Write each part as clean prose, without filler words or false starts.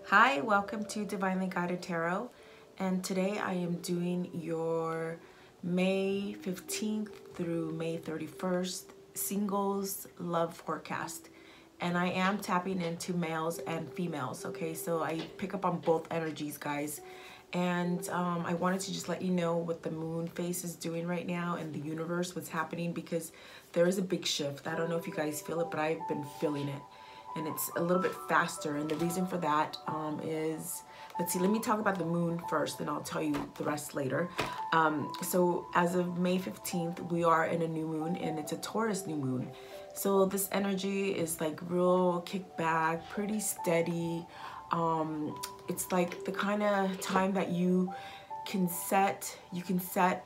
Hi, welcome to Divinely Guided Tarot, and today I am doing your May 15th through May 31st singles love forecast. And I am tapping into males and females, okay? So I pick up on both energies, guys. And I wanted to just let you know what the moon phase is doing right now in the universe, what's happening, because there is a big shift. I don't know if you guys feel it, but I've been feeling it. And it's a little bit faster. And the reason for that is, let's see, let me talk about the moon first, and I'll tell you the rest later. So as of May 15th, we are in a new moon, and it's a Taurus new moon. So this energy is like real kickback, pretty steady. It's like the kind of time that you can set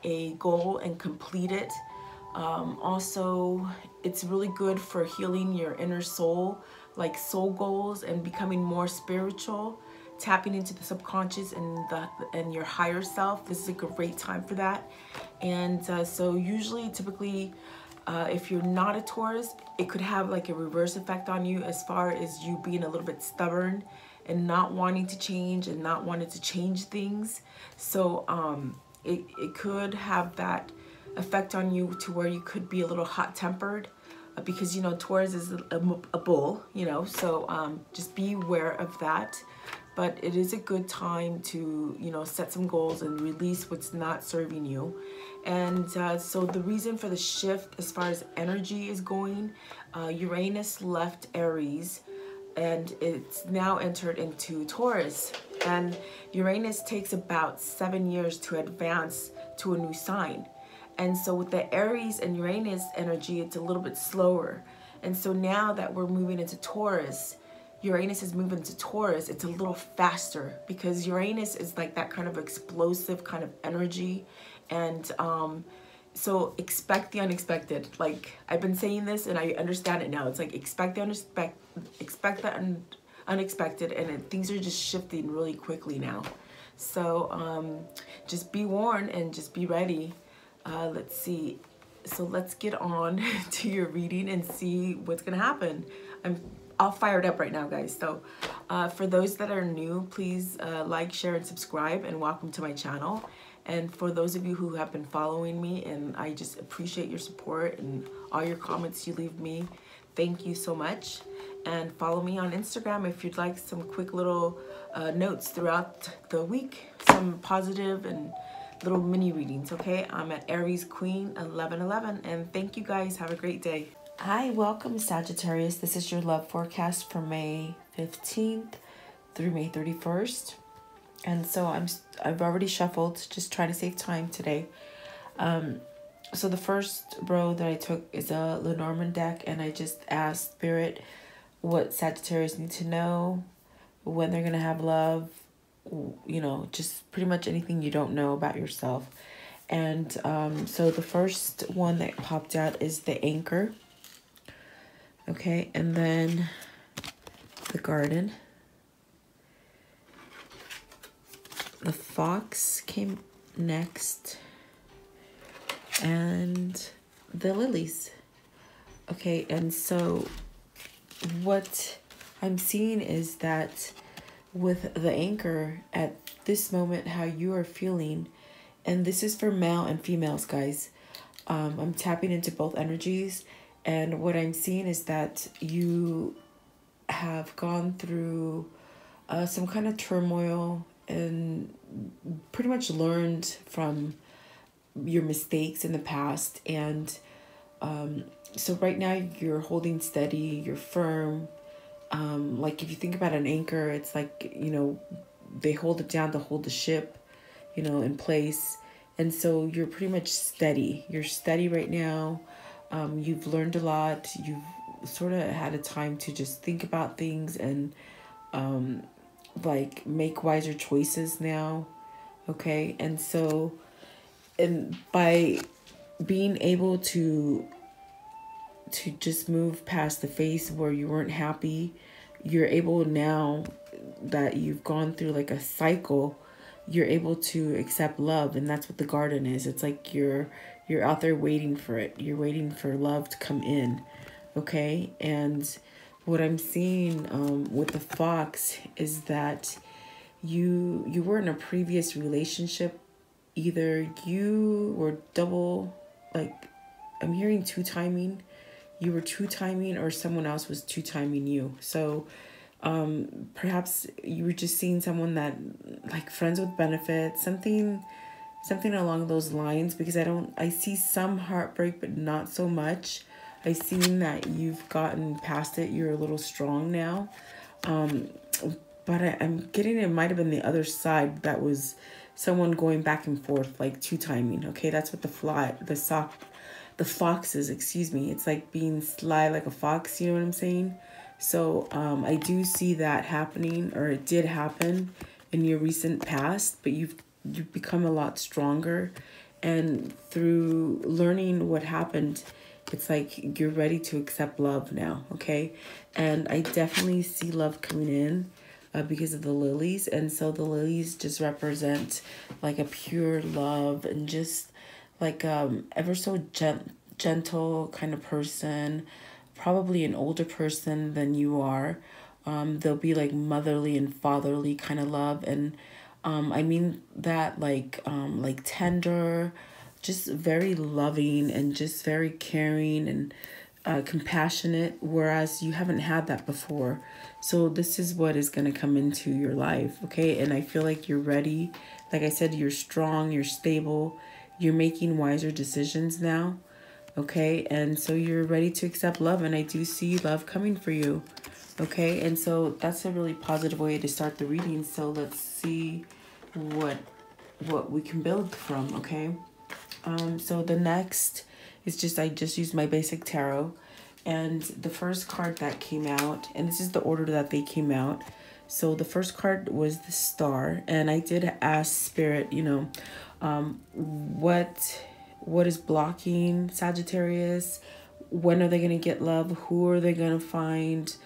a goal and complete it. Also, it's really good for healing your inner soul, like soul goals, and becoming more spiritual, tapping into the subconscious and your higher self. This is a great time for that. And so usually, typically, if you're not a Taurus, it could have like a reverse effect on you, as far as you being a little bit stubborn and not wanting to change and not wanting to change things. So it could have that effect on you to where you could be a little hot-tempered, because you know Taurus is a bull, you know, so just be aware of that. But it is a good time to, you know, set some goals and release what's not serving you. And so the reason for the shift as far as energy is going, Uranus left Aries and it's now entered into Taurus. And Uranus takes about 7 years to advance to a new sign. And so with the Aries and Uranus energy, it's a little bit slower. And so now that we're moving into Taurus, Uranus is moving to Taurus, it's a little faster, because Uranus is like that kind of explosive kind of energy. And so expect the unexpected. Like I've been saying this and I understand it now. It's like expect the unexpected, and things are just shifting really quickly now. So just be warned and just be ready. Let's see. So let's get on to your reading and see what's gonna happen. I'm all fired up right now, guys. So for those that are new, please like, share, and subscribe, and welcome to my channel. And for those of you who have been following me, and I just appreciate your support and all your comments you leave me, thank you so much. And follow me on Instagram if you'd like some quick little notes throughout the week, some positive and little mini readings. Okay, I'm at Aries Queen 1111, and thank you guys. Have a great day. Hi, welcome Sagittarius. This is your love forecast for May 15th through May 31st. And so I've already shuffled, just trying to save time today. So the first row that I took is a Lenormand deck, and I just asked Spirit what Sagittarius need to know, when they're gonna have love, you know, just pretty much anything you don't know about yourself. And so the first one that popped out is the Anchor. Okay, and then the Garden. The Fox came next, and the Lilies. Okay, and so what I'm seeing is that with the Anchor, at this moment, how you are feeling, and this is for male and females, guys. I'm tapping into both energies, and what I'm seeing is that you have gone through some kind of turmoil and pretty much learned from your mistakes in the past. And so right now you're holding steady, you're firm. Like if you think about an anchor, it's like, you know, they hold it down to hold the ship, you know, in place. And so you're pretty much steady. You're steady right now. You've learned a lot. You've sort of had a time to just think about things and like make wiser choices now. Okay, and so, and by being able to just move past the phase where you weren't happy, you're able, now that you've gone through like a cycle, you're able to accept love. And that's what the Garden is. It's like you're out there waiting for it. You're waiting for love to come in. Okay, and what I'm seeing with the fox is that you were in a previous relationship. Either you were double, like, I'm hearing two-timing. You were two-timing, or someone else was two-timing you. So perhaps you were just seeing someone that, like, friends with benefits, something along those lines, because I see some heartbreak, but not so much. I seen that you've gotten past it. You're a little strong now. But I'm getting it might have been the other side, that was someone going back and forth, like two-timing. Okay, that's what the fox is, excuse me. It's like being sly like a fox, you know what I'm saying? So I do see that happening, or it did happen in your recent past, but you've become a lot stronger, and through learning what happened, it's like you're ready to accept love now, okay? And I definitely see love coming in because of the lilies. And so the lilies just represent like a pure love, and just like ever so gentle kind of person, probably an older person than you are. They'll be like motherly and fatherly kind of love. And I mean that like tender, just very loving, and just very caring and compassionate, whereas you haven't had that before. So this is what is going to come into your life, okay? And I feel like you're ready. Like I said, you're strong, you're stable, you're making wiser decisions now, okay? And so you're ready to accept love, and I do see love coming for you, okay? And so that's a really positive way to start the reading. So let's see what we can build from, okay? So the next is I just used my basic tarot, and the first card that came out, and this is the order that they came out. So the first card was the Star, and I did ask Spirit, what is blocking Sagittarius? When are they going to get love? Who are they going to find?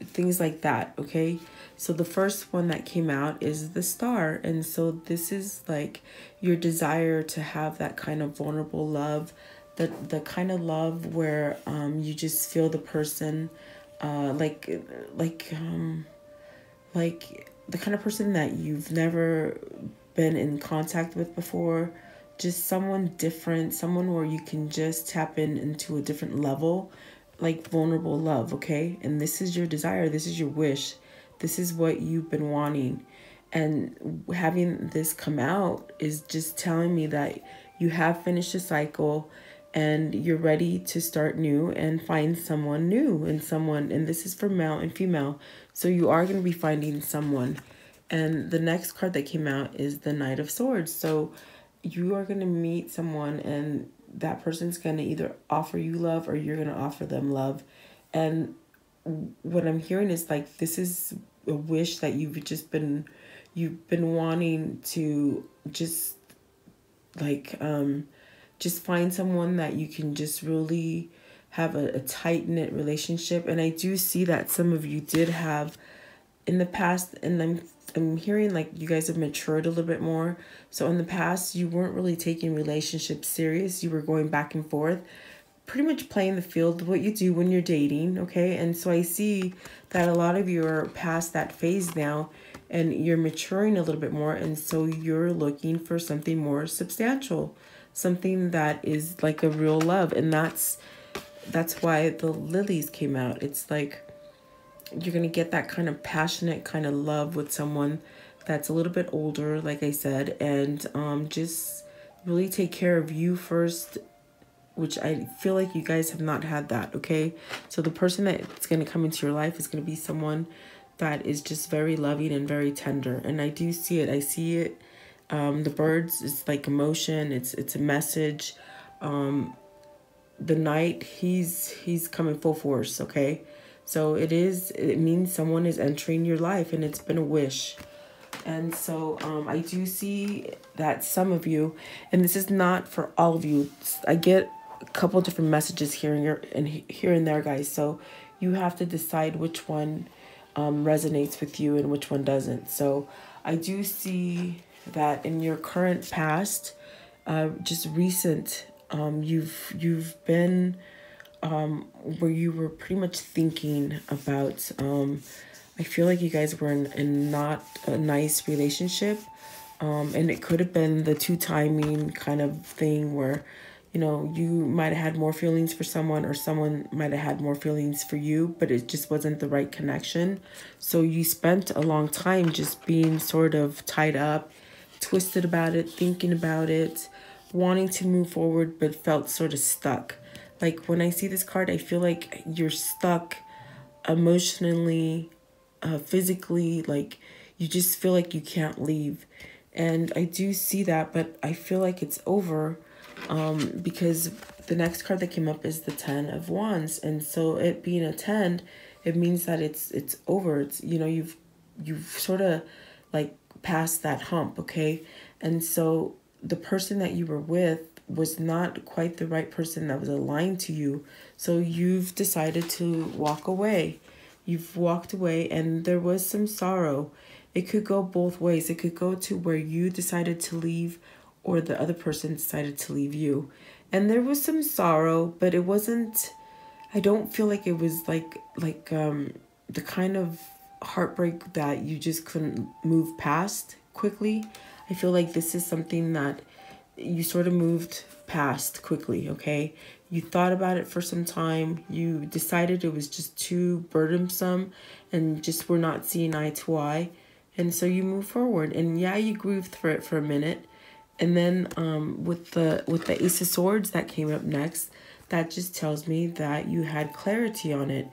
Things like that, okay? So the first one that came out is the Star, and so this is like your desire to have that kind of vulnerable love, the kind of love where you just feel the person like the kind of person that you've never been in contact with before, just someone different, someone where you can just tap into a different level, like vulnerable love, okay? And this is your desire, this is your wish, this is what you've been wanting. And having this come out is just telling me that you have finished a cycle, and you're ready to start new and find someone new, and this is for male and female. So you are going to be finding someone. And the next card that came out is the Knight of Swords. So you are going to meet someone, and that person's going to either offer you love, or you're going to offer them love. And what I'm hearing is like, this is a wish that you've been wanting to just like, just find someone that you can just really have a tight-knit relationship. And I do see that some of you did have in the past, and I'm hearing like you guys have matured a little bit more. So in the past, you weren't really taking relationships serious. You were going back and forth, pretty much playing the field, what you do when you're dating, okay? And so I see that a lot of you are past that phase now, and you're maturing a little bit more, and so you're looking for something more substantial, something that is like a real love. And that's why the lilies came out. It's like you're going to get that kind of passionate kind of love with someone that's a little bit older, like I said, and just really take care of you first, which I feel like you guys have not had that, okay? So the person that's going to come into your life is going to be someone that is just very loving and very tender. And I do see it. I see it. The birds, it's like emotion. It's a message. The Knight, he's coming full force, okay? So it means someone is entering your life, and it's been a wish. And so I do see that some of you, and this is not for all of you, I get a couple different messages here and there, guys. So you have to decide which one resonates with you and which one doesn't. So I do see that in your current past, just recent, you've been where you were pretty much thinking about, I feel like you guys were in not a nice relationship. And it could have been the two timing kind of thing where, you know, you might have had more feelings for someone or someone might have had more feelings for you, but it just wasn't the right connection. So you spent a long time just being sort of tied up, twisted about it, thinking about it, wanting to move forward, but felt sort of stuck. Like when I see this card, I feel like you're stuck emotionally, physically, like you just feel like you can't leave. And I do see that, but I feel like it's over, because the next card that came up is the 10 of Wands. And so it being a 10, it means that it's over. It's, you know, you've sort of like passed that hump, okay? And so the person that you were with was not quite the right person that was aligned to you. So you've decided to walk away. You've walked away, and there was some sorrow. It could go both ways. It could go to where you decided to leave or the other person decided to leave you. And there was some sorrow, but it wasn't, I don't feel like it was like the kind of heartbreak that you just couldn't move past quickly. I feel like this is something that you sort of moved past quickly, okay? You thought about it for some time. You decided it was just too burdensome and just were not seeing eye to eye. And so you move forward. And yeah, you grieved for it for a minute. And then with the Ace of Swords that came up next, that just tells me that you had clarity on it.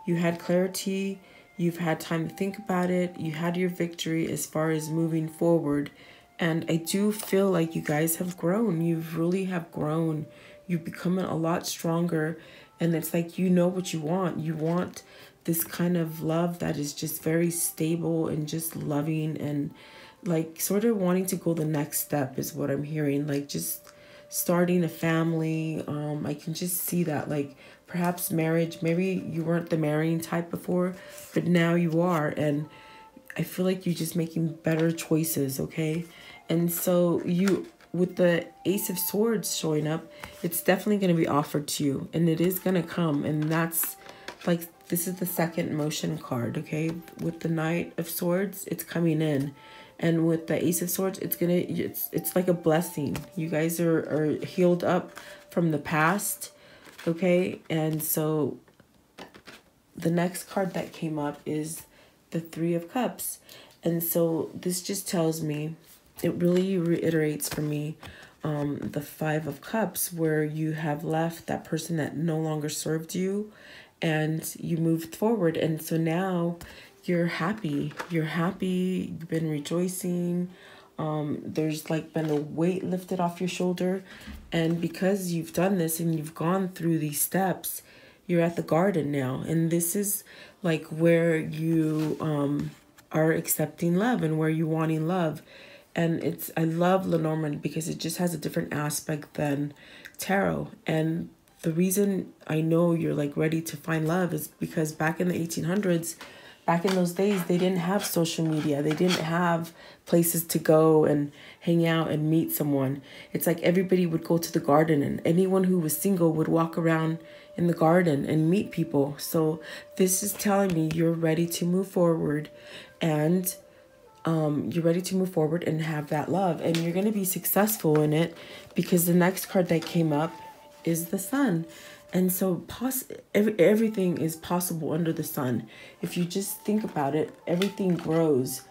You had clarity. You've had time to think about it. You had your victory as far as moving forward. And I do feel like you guys have grown. You really have grown. You've become a lot stronger. And it's like, you know what you want. You want this kind of love that is just very stable and just loving and like sort of wanting to go the next step is what I'm hearing. Like just starting a family. I can just see that, like perhaps marriage. Maybe you weren't the marrying type before, but now you are. And I feel like you're just making better choices, okay? And so you, with the Ace of Swords showing up, it's definitely going to be offered to you. And it is going to come. And that's like, this is the second motion card, okay? With the Knight of Swords, it's coming in. And with the Ace of Swords, it's like a blessing. You guys are healed up from the past, okay? And so the next card that came up is the Three of Cups. And so this just tells me, it really reiterates for me the Five of Cups, where you have left that person that no longer served you and you moved forward. And so now you're happy. You're happy. You've been rejoicing. There's like been a weight lifted off your shoulder. And because you've done this and you've gone through these steps, you're at the garden now. And this is like where you are accepting love and where you're wanting love. And I love Lenormand because it just has a different aspect than tarot. And the reason I know you're like ready to find love is because back in the 1800s, back in those days, they didn't have social media. They didn't have places to go and hang out and meet someone. It's like everybody would go to the garden, and anyone who was single would walk around in the garden and meet people. So this is telling me you're ready to move forward, and you're ready to move forward and have that love, and you're going to be successful in it because the next card that came up is the Sun. And so everything is possible under the sun. If you just think about it, everything grows.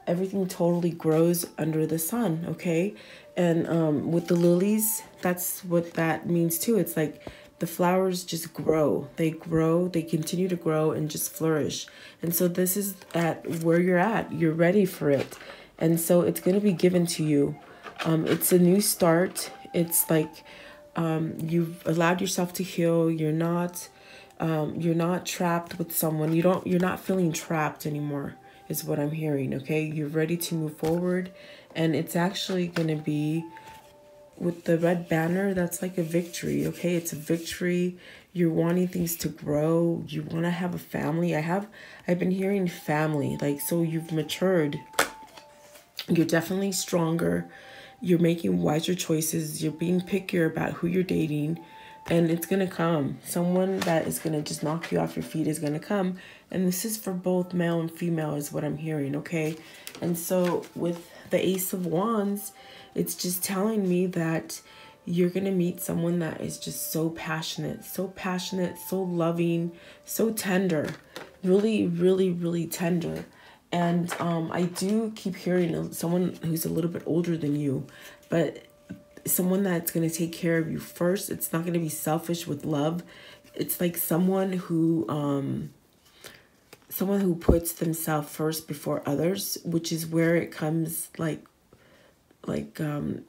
Everything totally grows under the sun, okay? And with the lilies, that's what that means too. It's like the flowers just grow. They grow, they continue to grow and just flourish. And so this is at where you're at. You're ready for it. And so it's going to be given to you. It's a new start. It's like you've allowed yourself to heal. You're not trapped with someone. You're not feeling trapped anymore is what I'm hearing, okay? You're ready to move forward, and it's actually going to be with the red banner. That's like a victory, okay? It's a victory. You're wanting things to grow. You want to have a family. I've been hearing family, like, so you've matured. You're definitely stronger. You're making wiser choices. You're being pickier about who you're dating. And it's going to come. Someone that is going to just knock you off your feet is going to come. And this is for both male and female is what I'm hearing, okay? And so with the Ace of Wands, it's just telling me that you're going to meet someone that is just so passionate, so loving, so tender. Really, really, really tender. And I do keep hearing someone who's a little bit older than you, but someone that's going to take care of you first. It's not going to be selfish with love. It's like someone who puts themselves first before others, which is where it comes like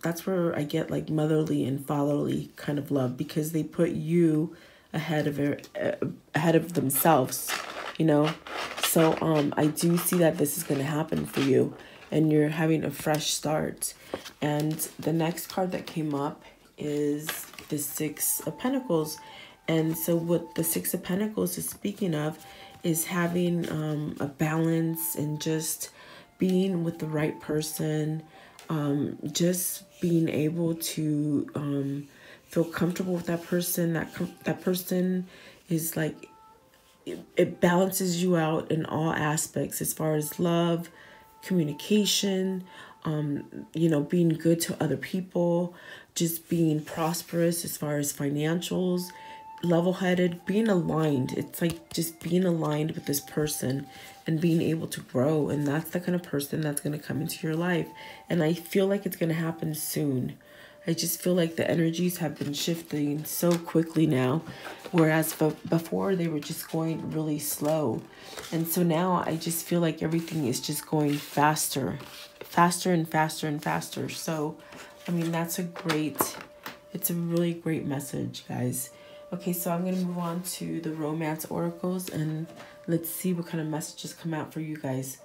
that's where I get like motherly and fatherly kind of love, because they put you ahead of themselves, you know. So I do see that this is going to happen for you, and you're having a fresh start. And the next card that came up is the Six of Pentacles. And so what the Six of Pentacles is speaking of is having a balance and just being with the right person, just being able to feel comfortable with that person. That person is like, it balances you out in all aspects as far as love, communication, you know, being good to other people, just being prosperous as far as financials, level-headed, being aligned. It's like just being aligned with this person and being able to grow. And that's the kind of person that's going to come into your life. And I feel like it's going to happen soon. I just feel like the energies have been shifting so quickly now, whereas before they were just going really slow. And so now I just feel like everything is just going faster and faster and faster. So, I mean, it's a really great message, guys. Okay, so I'm going to move on to the romance oracles, and let's see what kind of messages come out for you guys.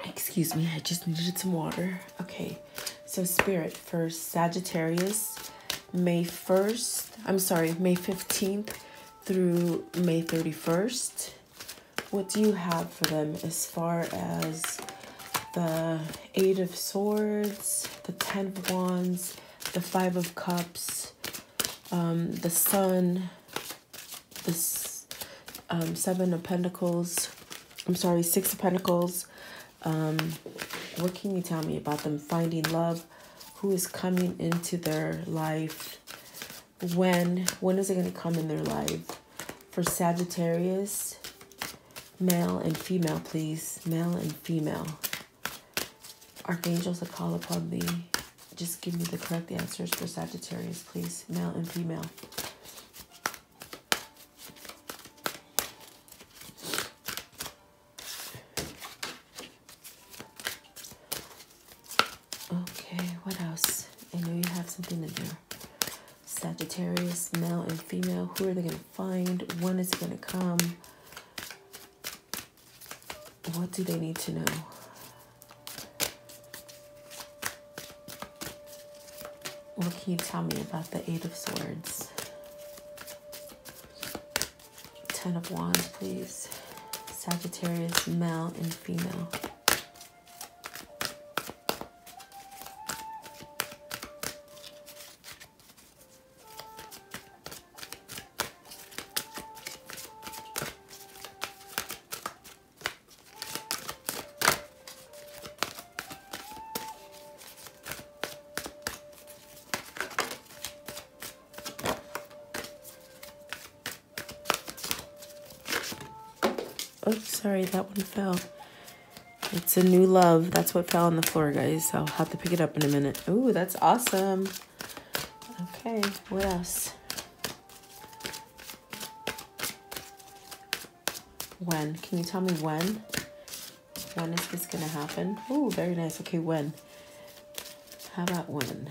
Excuse me, I just needed some water. Okay, so Spirit for Sagittarius, May 15th through May 31st. What do you have for them as far as the Eight of Swords, the Ten of Wands, the Five of Cups, the Sun, the Seven of Pentacles, Six of Pentacles. What can you tell me about them finding love? Who is coming into their life? When is it going to come in their life? For Sagittarius, male and female, please. Male and female. Archangels that call upon me. Just give me the correct answers for Sagittarius, please. Male and female. Okay, what else? I know you have something in there. Sagittarius, male and female. Who are they going to find? When is it going to come? What do they need to know? What can you tell me about the Eight of Swords? Ten of Wands, please. Sagittarius, male and female. Oh, sorry, that one fell. It's a new love. That's what fell on the floor, guys. I'll have to pick it up in a minute. Ooh, that's awesome. Okay, what else? When? Can you tell me when? When is this going to happen? Ooh, very nice. Okay, when? How about when?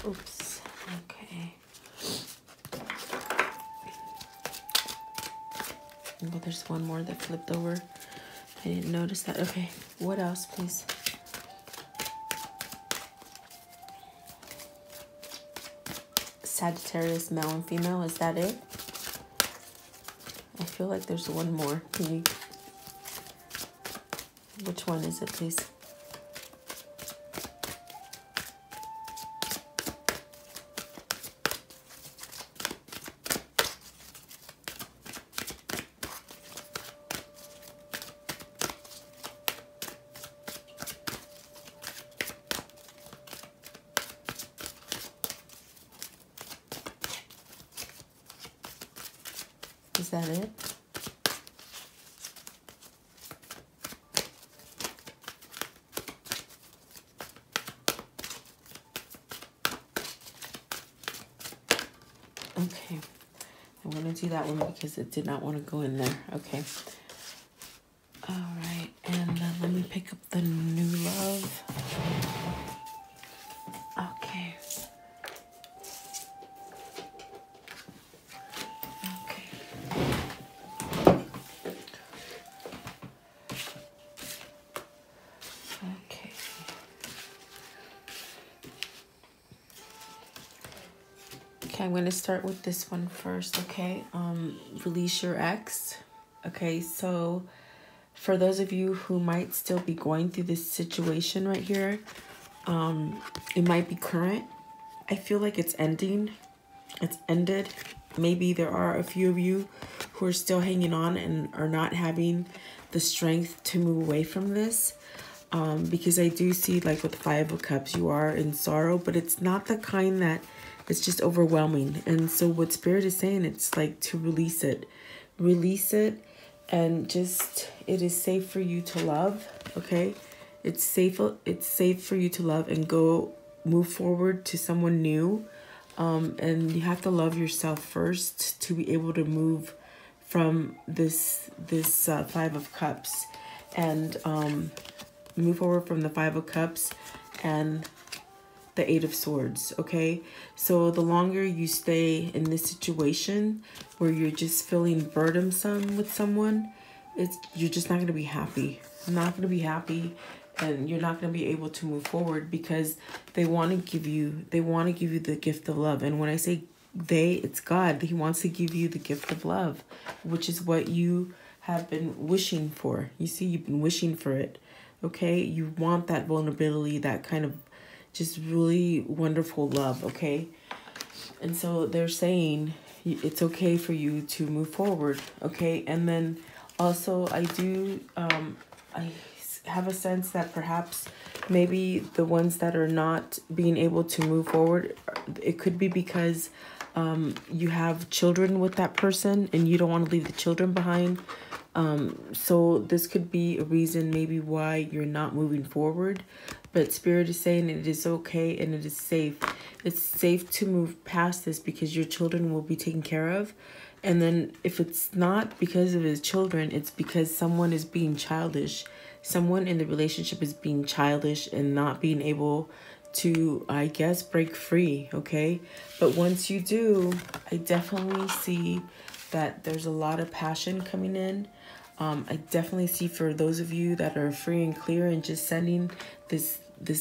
Oops. Okay. Oh, there's one more that flipped over. I didn't notice that. Okay, what else, please? Sagittarius, male and female. Is that it? I feel like there's one more. Can you... Which one is it, please? reset it. Okay, I'm going to do that one because it did not want to go in there. Okay. All right, and then let me pick up the new love. Okay. Okay. Okay. Okay, I'm going to start with this one first, okay? Release your ex. Okay, so for those of you who might still be going through this situation right here, it might be current. I feel like it's ending. It's ended. Maybe there are a few of you who are still hanging on and are not having the strength to move away from this. Because I do see, like with the Five of Cups, you are in sorrow, but it's not the kind that it's just overwhelming. And so what Spirit is saying, it's like to release it. Release it, and just, it is safe for you to love, okay? It's safe for you to love and go move forward to someone new. And you have to love yourself first to be able to move from this Five of Cups, and move forward from the Five of Cups and the Eight of Swords, okay? So the longer you stay in this situation where you're just feeling burdensome with someone, you're just not going to be happy. Not going to be happy, and you're not going to be able to move forward because they want to give you the gift of love. And when I say they, it's God. He wants to give you the gift of love, which is what you have been wishing for. You see, you've been wishing for it, okay? You want that vulnerability, that kind of just really wonderful love, okay? And so they're saying it's okay for you to move forward, okay? And then also I do, I have a sense that perhaps maybe the ones that are not being able to move forward, it could be because you have children with that person and you don't want to leave the children behind. So this could be a reason maybe why you're not moving forward. But Spirit is saying it is okay and it is safe. It's safe to move past this because your children will be taken care of. And then if it's not because of his children, it's because someone is being childish. Someone in the relationship is being childish and not being able to, I guess, break free, okay? But once you do, I definitely see that there's a lot of passion coming in. I definitely see for those of you that are free and clear and just sending this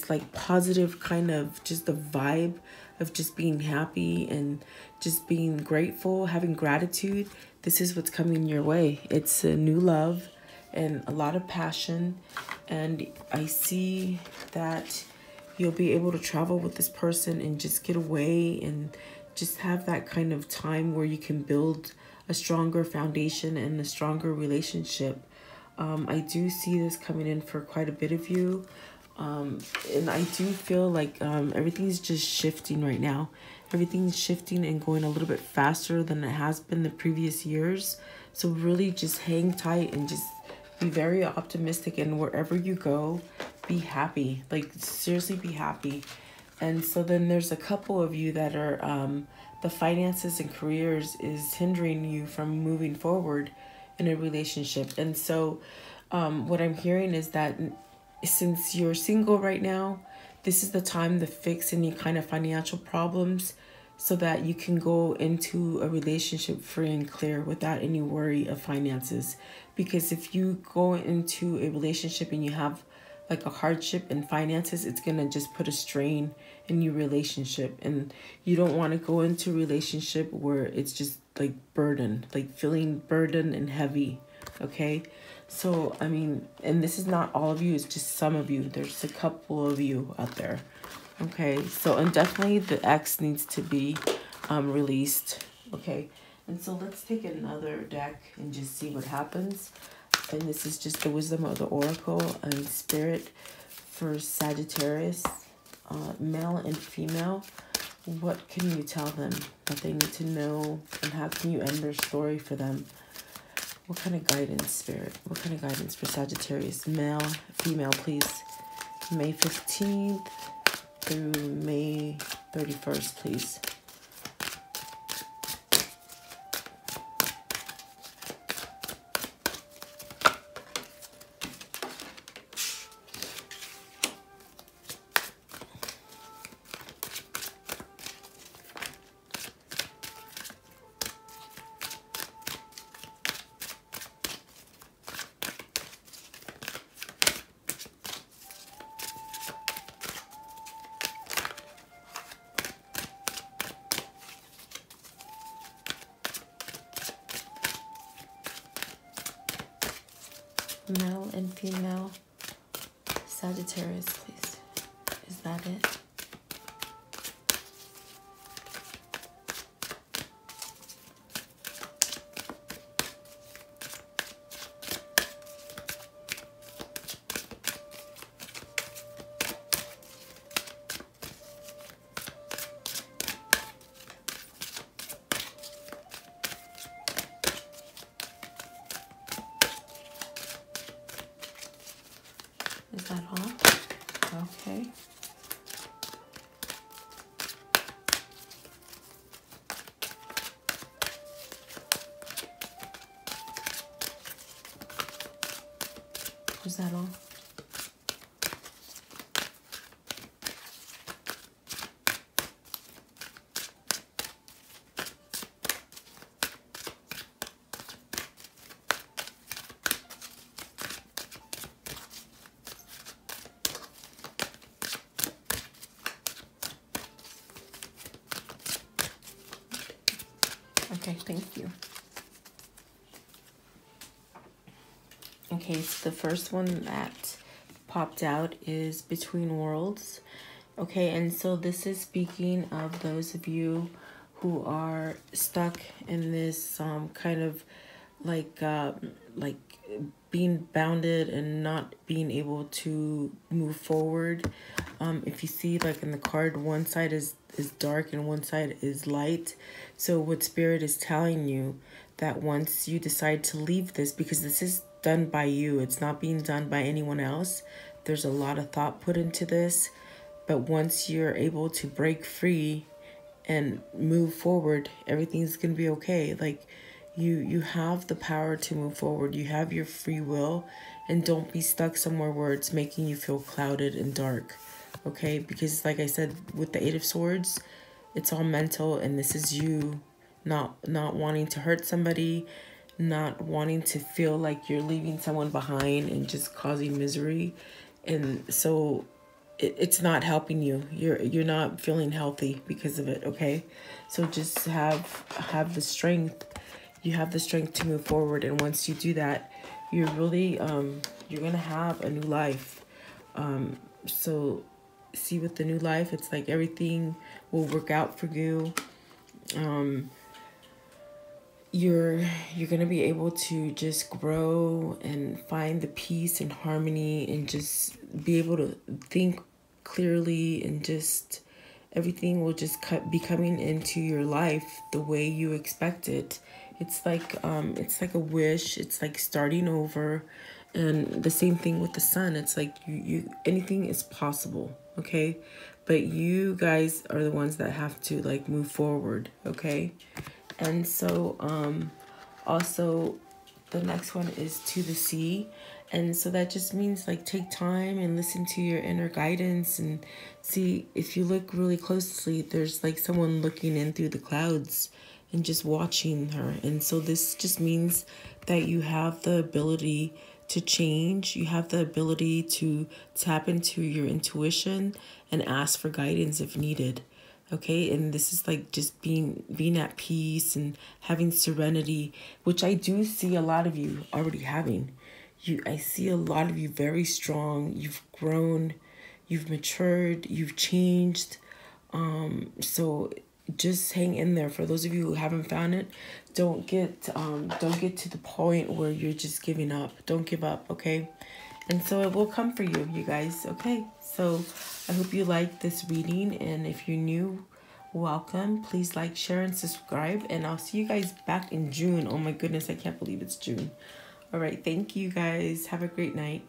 like positive kind of just the vibe of just being happy and just being grateful, having gratitude. This is what's coming your way. It's a new love and a lot of passion. And I see that you'll be able to travel with this person and just get away and just have that kind of time where you can build a stronger foundation and a stronger relationship. I do see this coming in for quite a bit of you. And I do feel like everything's just shifting right now. Everything's shifting and going a little bit faster than it has been the previous years. So really just hang tight and just be very optimistic, and wherever you go, be happy. Like seriously, be happy. And so then there's a couple of you that are the finances and careers is hindering you from moving forward in a relationship. And so what I'm hearing is that since you're single right now, this is the time to fix any kind of financial problems so that you can go into a relationship free and clear without any worry of finances. Because if you go into a relationship and you have like a hardship in finances, it's going to just put a strain in your relationship. And you don't want to go into a relationship where it's just like burden, like feeling burdened and heavy. Okay. So, I mean, and this is not all of you, it's just some of you. There's a couple of you out there. Okay. So, and definitely the ex needs to be released. Okay. And so let's take another deck and just see what happens. And this is just the wisdom of the oracle and spirit for Sagittarius, male and female. What can you tell them that they need to know, and how can you end their story for them? What kind of guidance, Spirit? What kind of guidance for Sagittarius? Male, female, please. May 15th through May 31st, please. Male and female Sagittarius, please. Is that it? Is that all? Okay. Is that all? Okay, thank you. Okay, so the first one that popped out is Between Worlds. Okay, and so this is speaking of those of you who are stuck in this kind of like being bounded and not being able to move forward. If you see, like in the card, one side is dark and one side is light. So what Spirit is telling you, that once you decide to leave this, because this is done by you, it's not being done by anyone else. There's a lot of thought put into this, but once you're able to break free and move forward, everything's gonna be okay. Like you have the power to move forward. You have your free will, and don't be stuck somewhere where it's making you feel clouded and dark. Okay, because like I said, with the Eight of Swords, it's all mental, and this is you not wanting to hurt somebody, not wanting to feel like you're leaving someone behind and just causing misery. And so it's not helping you. You're not feeling healthy because of it. Okay, so just have the strength. You have the strength to move forward, and once you do that, you're really you're gonna have a new life. So see, with the new life, it's like everything will work out for you. You're gonna be able to just grow and find the peace and harmony, and just be able to think clearly, and just everything will just be coming into your life the way you expect it. It's like a wish. It's like starting over. And the same thing with the sun. It's like you anything is possible, okay? But you guys are the ones that have to like move forward, okay? And so also the next one is To the Sea. And so that just means like take time and listen to your inner guidance, and see, if you look really closely, there's like someone looking in through the clouds and just watching her. And so this just means that you have the ability to change. You have the ability to tap into your intuition and ask for guidance if needed. Okay, and this is like just being at peace and having serenity, which I do see a lot of you already having. I see a lot of you very strong. You've grown, you've matured, you've changed. So just hang in there. For those of you who haven't found it, don't get to the point where you're just giving up. Don't give up, okay? And so it will come for you, you guys, okay? So I hope you liked this reading, and if you're new, welcome. Please like, share, and subscribe. And I'll see you guys back in June. Oh my goodness, I can't believe it's June. All right, thank you guys. Have a great night.